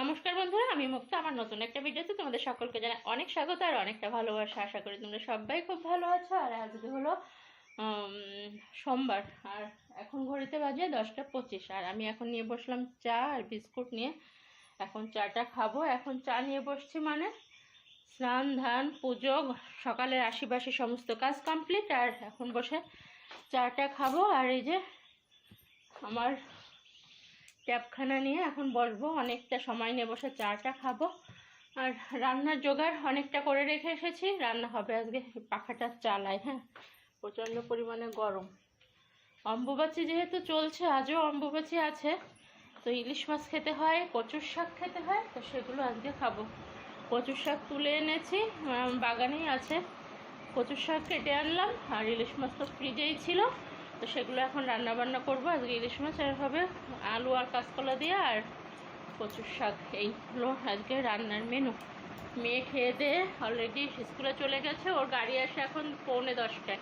নমস্কার বন্ধুরা, আমি মুক্তা। আমার নতুন একটা ভিডিওতে তোমাদের সকলকে জানাই অনেক স্বাগত আর অনেকটা ভালোবাসা। আশা করি তোমরা সবাই খুব ভালো আছো। আর আজকে হলো সোমবার, আর এখন ঘড়িতে বাজে 10টা 25। আর আমি এখন নিয়ে বসলাম চা আর বিস্কুট নিয়ে। এখন চাটা খাবো। এখন চা নিয়ে বসছি মানে স্নান ধান পুজো সকালের আশিবাসী সমস্ত কাজ কমপ্লিট, আর এখন বসে চাটা খাবো। আর এই যে আমার ট্যাপখানা নিয়ে এখন বসবো, অনেকটা সময় নিয়ে বসে চাটা খাবো। আর রান্নার জোগাড় অনেকটা করে রেখে এসেছি। রান্না হবে আজকে পাখাটা চালাই। হ্যাঁ, প্রচণ্ড পরিমাণে গরম। অম্বুবাচী যেহেতু চলছে, আজও অম্বুবাচী আছে, তো ইলিশ মাছ খেতে হয়, কচুর শাক খেতে হয়, তো সেগুলো আজকে খাবো। কচুর শাক তুলে এনেছি, বাগানেই আছে। কচুর শাক কেটে আনলাম, আর ইলিশ মাছ তো ফ্রিজেই ছিল, তো সেগুলো এখন রান্না বান্না করবো। আজকে ইলিশ মাছ আর হবে আলু আর কাঁচকলা দিয়ে আর কচুর শাক। এইগুলো আজকে রান্নার মেনু। মেয়ে খেয়ে দিয়ে অলরেডি স্কুলে চলে গেছে, ওর গাড়ি আসে এখন 9:45-টায়।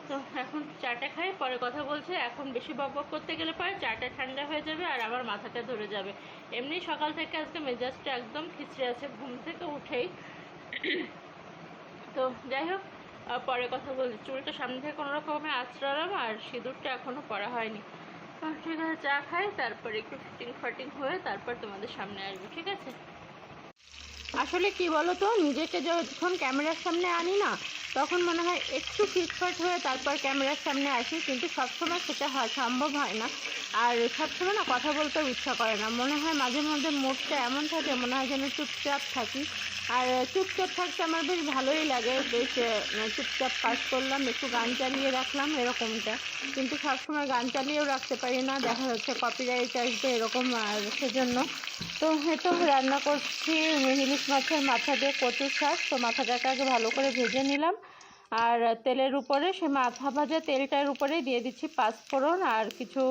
তো এখন চাটা খাই, পরে কথা বলছে। এখন বেশি বকবক করতে গেলে পরে চাটা ঠান্ডা হয়ে যাবে আর আমার মাথাটা ধরে যাবে। এমনি সকাল থেকে আজকে মেজাজটা একদম খিচড়ে আছে, ঘুম থেকে উঠেই। তো যাই হোক, পরে কথা বলছি। চুলটা সামনে থেকে কোনো রকমে আঁচড়ালাম, আর সিঁদুরটা এখনও পরা হয়নি। ঠিক আছে, চা খাই, তারপর একটু ফিটিং হয়ে তারপর তোমাদের সামনে আসবো, ঠিক আছে? আসলে কি বলো তো, নিজেকে যখন ক্যামেরার সামনে আনি না, তখন মনে হয় একটু ফিটফাট হয়ে তারপর ক্যামেরার সামনে আসি, কিন্তু সবসময় সেটা সম্ভব হয় না। আর সবসময় না কথা বলতেও ইচ্ছা করে না, মনে হয় মাঝে মধ্যে মুডটা এমন থাকে, মনে হয় যেন চুপচাপ থাকি। আর চুপচাপ থাকতে আমার বেশ ভালোই লাগে, বেশ চুপচাপ কাজ করলাম, একটু গান চালিয়ে রাখলাম এরকমটা। কিন্তু সবসময় গান চালিয়েও রাখতে পারি না, দেখা যাচ্ছে কপিরাইট আসবে এরকম, আর সেজন্য তো তো রান্না করছি ইলিশ মাছের মাথা দিয়ে কচুর শাক। তো মাথাটাকে আগে ভালো করে ভেজে নিলাম, আর তেলের উপরে সে মাথা ভাজা তেলটার উপরে দিয়ে দিচ্ছি পাঁচফোড়ন আর কিছু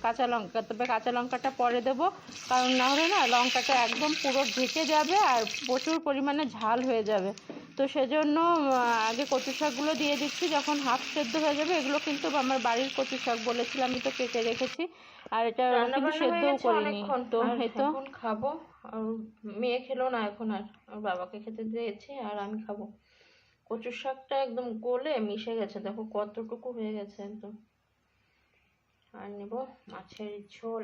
কাঁচা লঙ্কা। তবে কাঁচা লঙ্কাটা পরে দেবো, কারণ না হলে না লঙ্কাটা একদম পুরো ঢেকে যাবে আর প্রচুর পরিমাণে ঝাল হয়ে যাবে। তো সেজন্য আগে কচু শাকগুলো দিয়ে দিচ্ছি, যখন হাফ সেদ্ধ হয়ে যাবে। এগুলো কিন্তু আমার বাড়ির কচু শাক, বলেছিলাম আমি, তো কেটে রেখেছি, আর এটা কিন্তু সেদ্ধও করিনি। তো হয়তো খাবো। আর মেয়ে খেলো না এখন, আর বাবাকে খেতে দিয়েছি, আর আমি খাবো। কচুর শাকটা একদম গলে মিশে গেছে, দেখো কতটুকু হয়ে গেছে একদম। আর নেব মাছের ঝোল।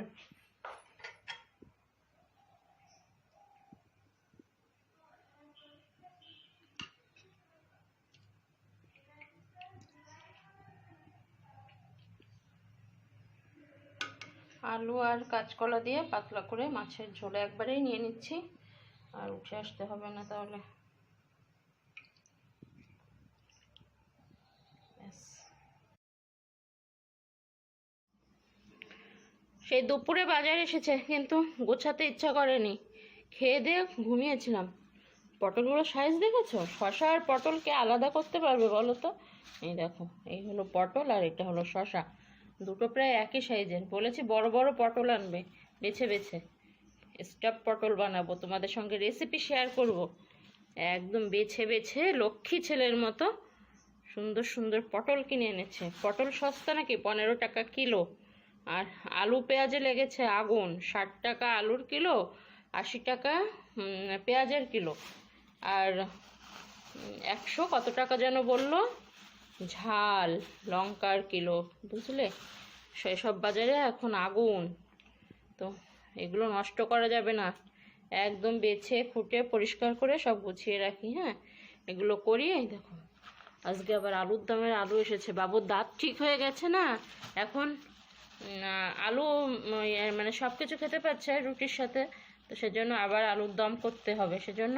আলু আর কাঁচকলা দিয়ে পাতলা করে মাছের ঝোল একবারেই নিয়ে নিচ্ছি, আর উঠে আসতে হবে না তাহলে। সেই দুপুরে বাজার এসেছে, কিন্তু গোছাতে ইচ্ছা করেনি, খেয়ে দিয়ে ঘুমিয়েছিলাম। পটলগুলো সাইজ দেখেছো? শশা আর পটলকে আলাদা করতে পারবে বলো তো? এই দেখো, এই হলো পটল আর এটা হলো শশা, দুটো প্রায় একই সাইজের। বলেছি বড় বড় পটল আনবে, বেছে বেছে স্টাফ পটল বানাবো, তোমাদের সঙ্গে রেসিপি শেয়ার করব। একদম বেছে বেছে লক্ষ্মী ছেলের মতো সুন্দর সুন্দর পটল কিনে এনেছে। পটল সস্তা নাকি, 15 টাকা কিলো। আর আলু পেঁয়াজে লেগেছে আগুন, 60 টাকা আলুর কিলো, 80 টাকা পেঁয়াজের কিলো, আর 100 কত টাকা যেন বললো ঝাল লঙ্কার কিলো, বুঝলে? সেসব বাজারে এখন আগুন। তো এগুলো নষ্ট করা যাবে না, একদম বেছে খুঁটে পরিষ্কার করে সব গুছিয়ে রাখি। হ্যাঁ, এগুলো করি। এই দেখো, আজকে আবার আলুর দামের আলু এসেছে। বাবুর দাঁত ঠিক হয়ে গেছে না, এখন আলু মানে সব কিছু খেতে পাচ্ছে রুটির সাথে, তো সেজন্য আবার আলুর দম করতে হবে। সেজন্য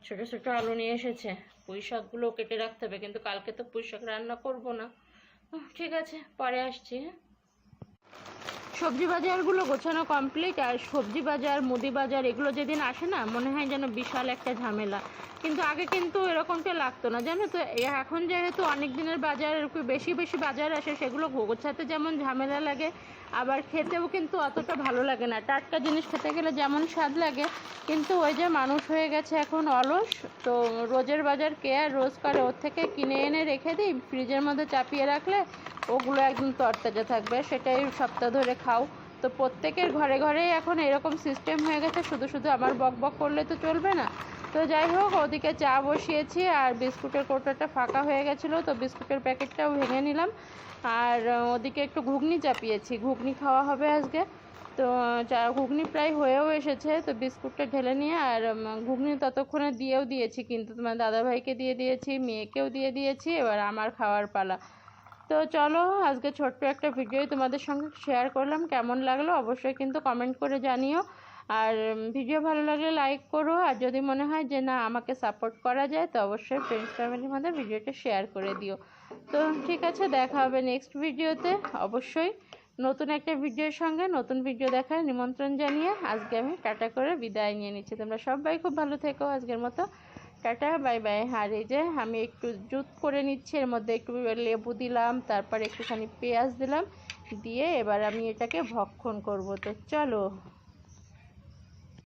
ছোট ছোট আলু নিয়ে এসেছে। পুঁই শাকগুলো কেটে রাখতে হবে, কিন্তু কালকে তো পুঁই শাক রান্না করবো না। ঠিক আছে, পরে আসছি। সবজি বাজারগুলো গোছানো কমপ্লিট। আর সবজি বাজার মুদি বাজার এগুলো যেদিন আসে না, মনে হয় যেন বিশাল একটা ঝামেলা। কিন্তু আগে কিন্তু এরকমটা লাগতো না, জানো তো। এখন যেহেতু অনেক দিনের বাজার, বেশি বেশি বাজার আসে, সেগুলো গোছাতে যেমন ঝামেলা লাগে, আবার খেতেও কিন্তু অতটা ভালো লাগে না। টাটকা জিনিস খেতে গেলে যেমন স্বাদ লাগে, কিন্তু ওই যে মানুষ হয়ে গেছে এখন অলস, তো রোজের বাজার কে আর রোজ করে? ওর থেকে কিনে এনে রেখে দিই, ফ্রিজের মধ্যে চাপিয়ে রাখলে ওগুলো একদম তরতাজা থাকবে, সেটাই সপ্তাহ ধরে খাও। তো প্রত্যেকের ঘরে ঘরেই এখন এরকম সিস্টেম হয়ে গেছে, শুধু শুধু আমার বক বক করলে তো চলবে না। তো যাই হোক, ওদিকে চা বসিয়েছি আর বিস্কুটের কৌটোটা ফাঁকা হয়ে গেছিলো, তো বিস্কুটের প্যাকেটটাও ভেঙে নিলাম। আর ওদিকে একটু ঘুগনি চাপিয়েছি, ঘুগনি খাওয়া হবে আজকে। তো ঘুগনি প্রায় হয়েও এসেছে, তো বিস্কুটটা ঢেলে নিয়ে আর ঘুগনি ততক্ষণে দিয়েও দিয়েছি, কিন্তু তোমার দাদাভাইকে দিয়ে দিয়েছি, মেয়েকেও দিয়ে দিয়েছি, এবার আমার খাওয়ার পালা। তো চলো, আজকে ছোট্ট একটা ভিডিও তোমাদের সঙ্গে শেয়ার করলাম, কেমন লাগলো অবশ্যই কিন্তু কমেন্ট করে জানিও। আর ভিডিও ভালো লাগলে লাইক করো, আর যদি মনে হয় যে না আমাকে সাপোর্ট করা যায় তো অবশ্যই ফ্রেন্ডস ফ্যামিলির মধ্যে ভিডিওটা শেয়ার করে দিও। তো ঠিক আছে, দেখা হবে নেক্সট ভিডিওতে অবশ্যই নতুন একটা ভিডিওর সঙ্গে। নতুন ভিডিও দেখার নিমন্ত্রণ জানিয়ে আজকে আমি টাটা করে বিদায় নিয়ে নিচ্ছি। তোমরা সবাই খুব ভালো থেকো, আজকের মতো টাটা বাই বাই। আর এই যে আমি একটু জুত করে নিচ্ছি, এর মধ্যে একটু লেবু দিলাম, তারপরে একটুখানি পেঁয়াজ দিলাম, দিয়ে এবার আমি এটাকে ভক্ষণ করব। তো চলো।